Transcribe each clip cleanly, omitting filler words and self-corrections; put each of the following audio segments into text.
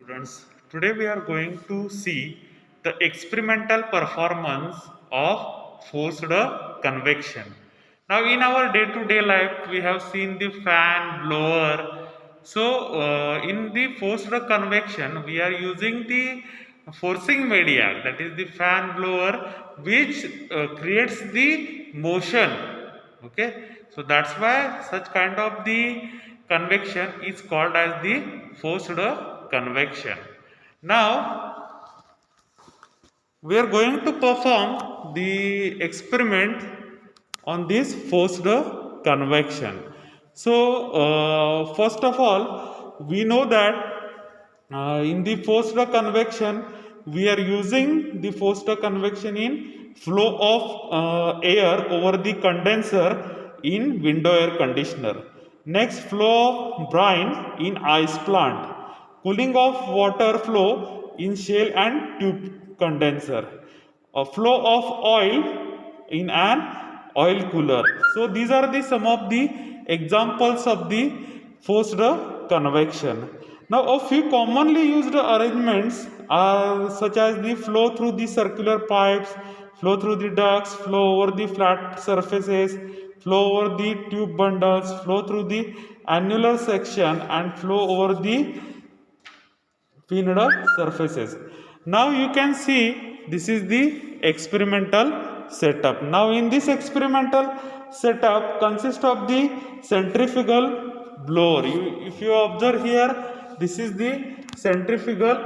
Students, today we are going to see the experimental performance of forced convection. Now, in our day-to-day life, we have seen the fan, blower. So, in the forced convection, we are using the forcing media, that is the fan blower, which creates the motion. Okay, so that's why such kind of the convection is called as the forced convection. Now we are going to perform the experiment on this forced convection. So first of all, we know that in the forced convection we are using the forced convection in flow of air over the condenser in window air conditioner. Next, flow of brine in ice plant. Cooling of water flow in shell and tube condenser. A flow of oil in an oil cooler. So these are the some of the examples of the forced convection. Now a few commonly used arrangements are such as the flow through the circular pipes, flow through the ducts, flow over the flat surfaces, flow over the tube bundles, flow through the annular section, and flow over the pinned surfaces. Now you can see this is the experimental setup. Now in this experimental setup consists of the centrifugal blower. If you observe here, this is the centrifugal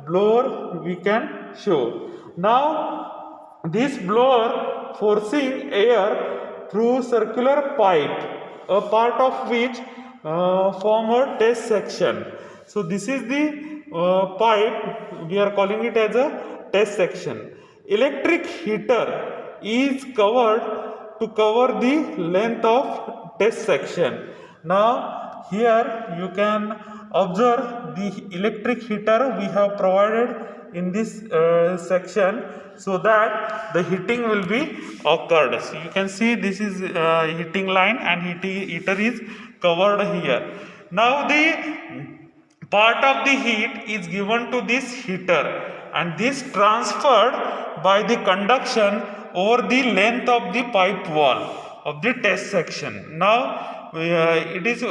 blower we can show. Now this blower forcing air through circular pipe, a part of which form a test section. So this is the pipe, we are calling it as a test section. Electric heater is covered to cover the length of test section. Now here you can observe the electric heater we have provided in this section, so that the heating will be occurred. So you can see this is heating line and heater is covered here. Now the part of the heat is given to this heater, and this transferred by the conduction over the length of the pipe wall of the test section. Now it is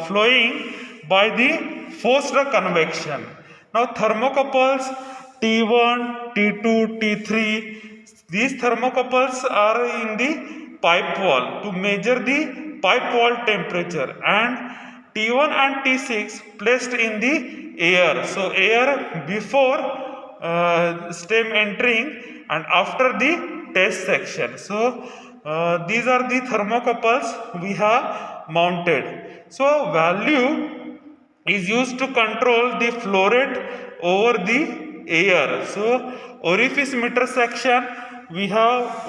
flowing by the forced convection. Now thermocouples T1, T2, T3, these thermocouples are in the pipe wall to measure the pipe wall temperature, and T1 and T6 placed in the air. So air before stem entering and after the test section. So these are the thermocouples we have mounted. So value is used to control the flow rate over the air. So orifice meter section we have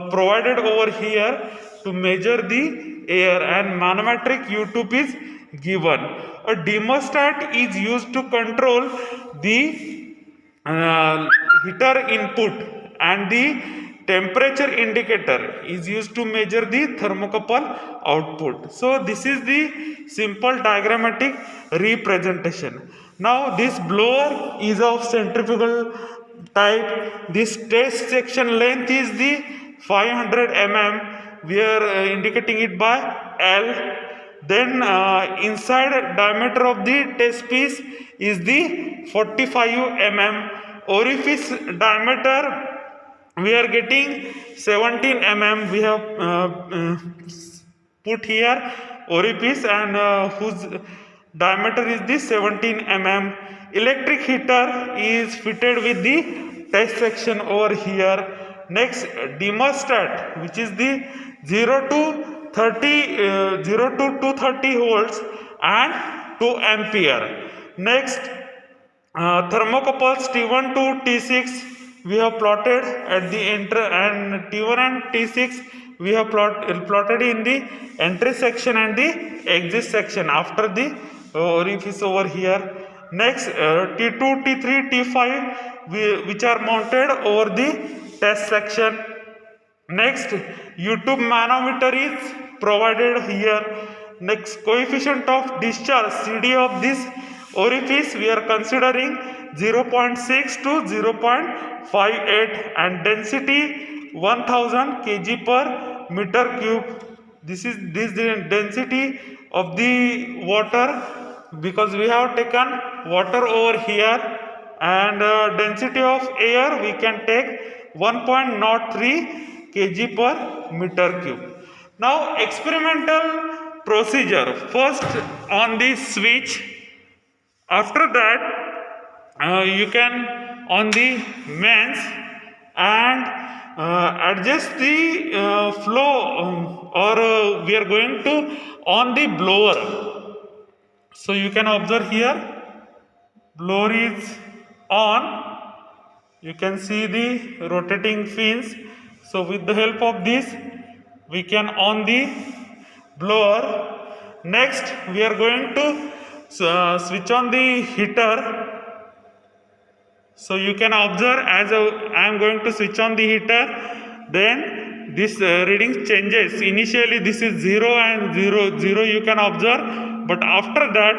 provided over here to measure the air, and manometric U-tube is given. A thermostat is used to control the heater input, and the temperature indicator is used to measure the thermocouple output. So this is the simple diagrammatic representation. Now this blower is of centrifugal type. This test section length is the 500 mm. We are indicating it by L. Then inside diameter of the test piece is the 45 mm. Orifice diameter we are getting 17 mm. We have put here orifice, and whose diameter is the 17 mm. Electric heater is fitted with the test section over here. Next, thermostat, which is the 0 to 230 volts and 2 ampere. Next, thermocouples T1 to T6 we have plotted at the enter, and T1 and T6 we have plotted in the entry section and the exit section after the orifice over here. Next, T2, T3, T5 which are mounted over the test section. Next, U-tube manometer is provided here. Next, coefficient of discharge CD of this orifice we are considering 0.6 to 0.58 and density 1000 kg per meter cube. This is the density of the water, because we have taken water over here, and density of air we can take 1.03 kg per meter cube. Now experimental procedure: first on the switch, after that you can on the mains and adjust the flow, or we are going to on the blower. So you can observe here, blower is on, you can see the rotating fins. So with the help of this we can on the blower. Next we are going to switch on the heater. So you can observe, as I am going to switch on the heater, then this reading changes. Initially this is 0 and 0 you can observe, but after that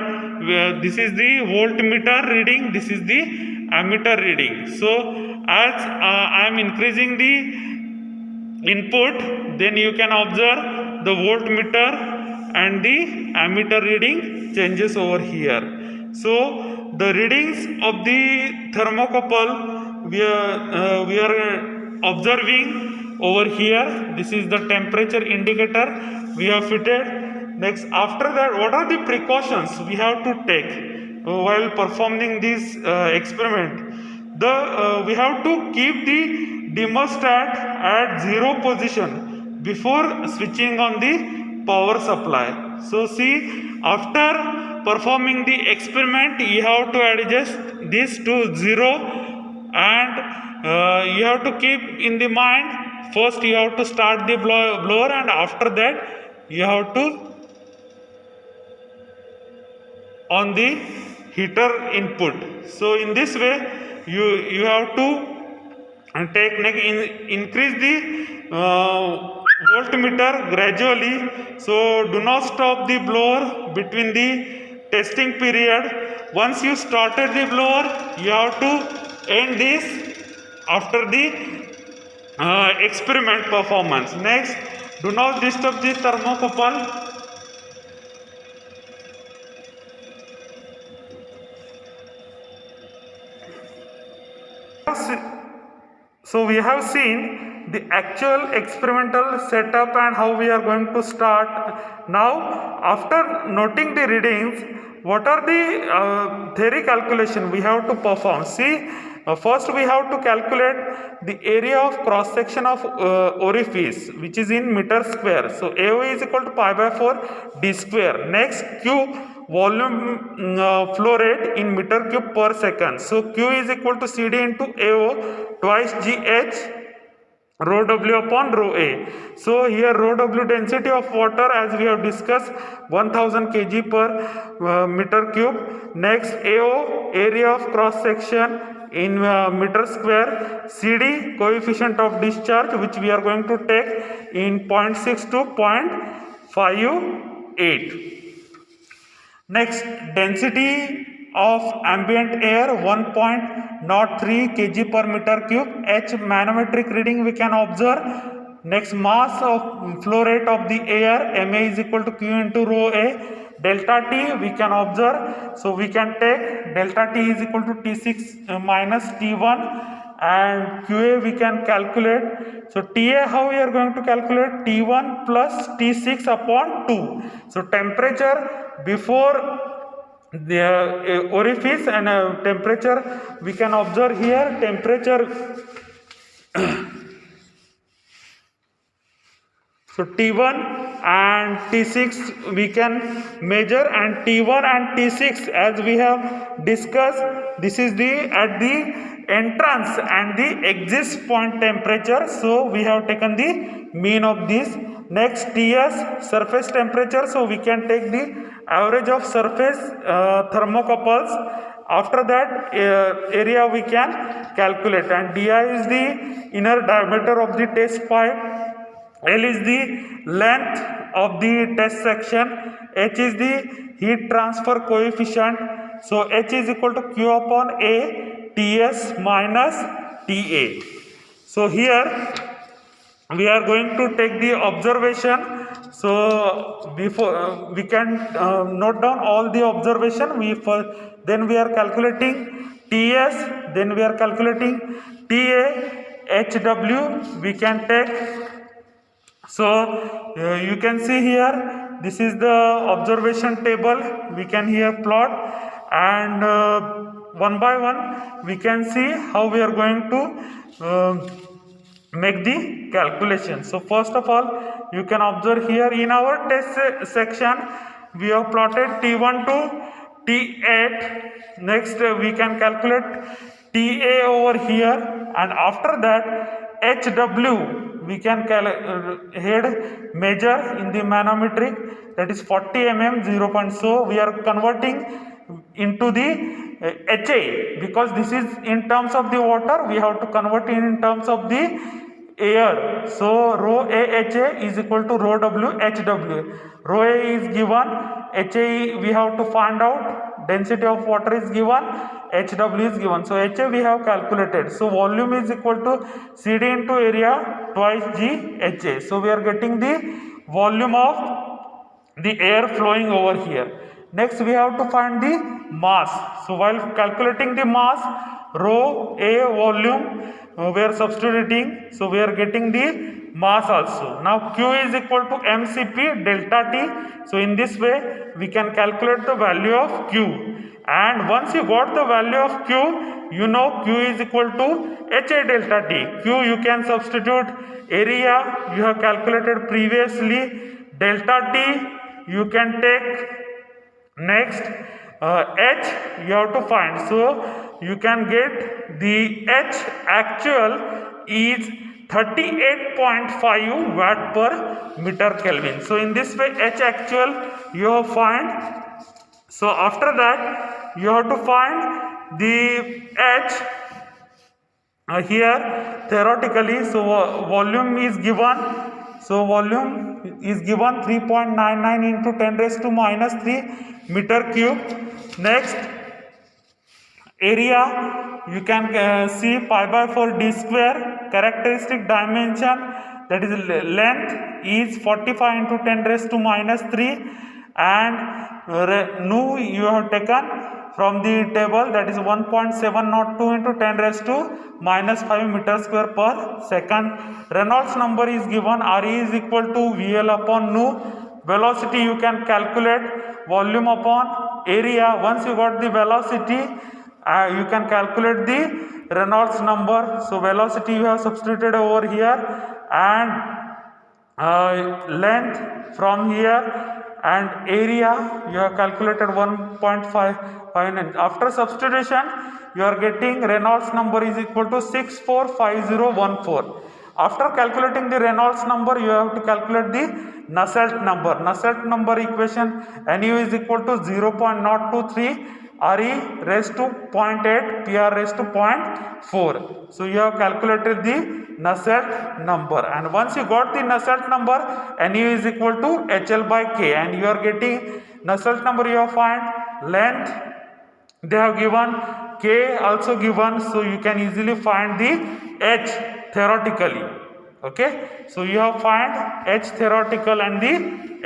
this is the voltmeter reading, this is the ammeter reading. So as I am increasing the input, then you can observe the voltmeter and the ammeter reading changes over here. So the readings of the thermocouple we are observing over here. This is the temperature indicator we have fitted. Next, after that, what are the precautions we have to take while performing this experiment? We have to keep the thermostat at 0 position before switching on the power supply. So see, after performing the experiment, you have to adjust this to 0, and you have to keep in the mind, first you have to start the blower, and after that you have to on the heater input. So in this way you have to increase the voltmeter gradually. So do not stop the blower between the testing period. Once you started the blower, you have to end this after the experiment performance. Next, do not disturb the thermocouple. So we have seen the actual experimental setup and how we are going to start. Now, after noting the readings, what are the theory calculation we have to perform? See, first we have to calculate the area of cross section of orifice, which is in meter square. So AO is equal to pi by 4 d square. Next, Q, volume flow rate in meter cube per second. So Q is equal to CD into AO twice GH rho W upon rho A. So here rho W density of water, as we have discussed, 1000 kg per meter cube. Next, AO area of cross section in meter square. CD coefficient of discharge, which we are going to take in 0.6 to 0.58. Next, density of ambient air 1.03 kg per meter cube. H manometric reading we can observe. Next, mass of flow rate of the air, Ma is equal to Q into rho A. Delta T we can observe. So we can take delta T is equal to T6 minus T1. And QA we can calculate. So TA, how we are going to calculate? T1 plus T6 upon 2. So temperature before the orifice and temperature we can observe here. Temperature so T1 and T6 we can measure, and T1 and T6, as we have discussed, this is the at the entrance and the exit point temperature. So we have taken the mean of this. Next, TS, surface temperature. So we can take the average of surface thermocouples. After that, area we can calculate, and Di is the inner diameter of the test pipe. L is the length of the test section. H is the heat transfer coefficient. So H is equal to Q upon A Ts minus Ta. So here we are going to take the observation. So before we can note down all the observation. Then we are calculating Ts, then we are calculating Ta, Hw we can take. So you can see here, this is the observation table. We can here plot, and one by one we can see how we are going to make the calculation. So first of all, you can observe here in our test section we have plotted T1 to T8. Next we can calculate Ta over here, and after that Hw we can head measure in the manometric, that is 40 mm 0. So we are converting into the Ha, because this is in terms of the water, we have to convert in terms of the air. So rho AHA is equal to rho W HW. Rho A is given, HA we have to find out, density of water is given, HW is given. So HA we have calculated. So volume is equal to CD into area twice G HA. So we are getting the volume of the air flowing over here. Next we have to find the mass. So while calculating the mass, rho A volume we are substituting, so we are getting the mass also. Now Q is equal to mCp delta T. So in this way we can calculate the value of Q, and once you got the value of Q, you know Q is equal to HA delta T. Q you can substitute, area you have calculated previously, delta T you can take. Next H you have to find. So you can get the H actual is 38.5 watt per meter Kelvin. So in this way H actual you have find. So after that you have to find the H here theoretically. So volume is given. So volume is given 3.99 into 10 raised to minus 3 meter cube. Next area you can see pi by 4 d square. Characteristic dimension, that is length, is 45 into 10 raised to minus 3, and nu you have taken from the table, that is 1.702 into 10 raised to minus 5 meter square per second. Reynolds number is given, Re is equal to VL upon nu. Velocity you can calculate, volume upon area. Once you got the velocity, you can calculate the Reynolds number. So velocity you have substituted over here, and length from here, and area you have calculated 1.59. After substitution you are getting Reynolds number is equal to 645014. After calculating the Reynolds number, you have to calculate the Nusselt number. Nusselt number equation, Nu is equal to 0.023 Re raised to 0.8 Pr raised to 0.4. So you have calculated the Nusselt number, and once you got the Nusselt number, Nu is equal to HL by K, and you are getting Nusselt number you have find, length they have given, K also given, so you can easily find the H theoretically. Okay, so you have find H theoretical and the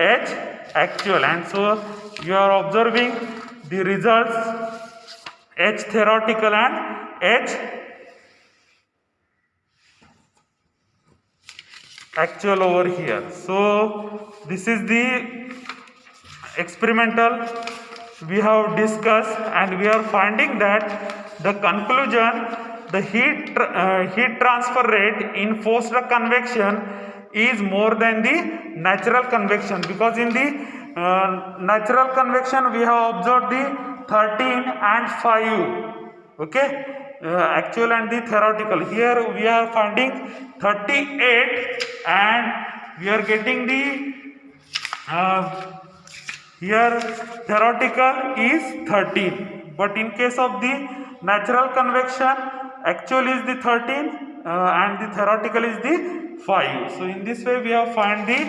H actual, and so you are observing the results H theoretical and H actual over here. So this is the experimental we have discussed, and we are finding that the conclusion, the heat transfer rate in forced convection is more than the natural convection, because in the natural convection we have observed the 13 and 5, okay, actual and the theoretical. Here we are finding 38, and we are getting the here theoretical is 13, but in case of the natural convection, actual is the 13 and the theoretical is the 5. So in this way we have find the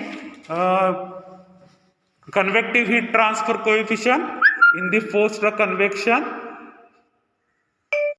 convective heat transfer coefficient in the forced convection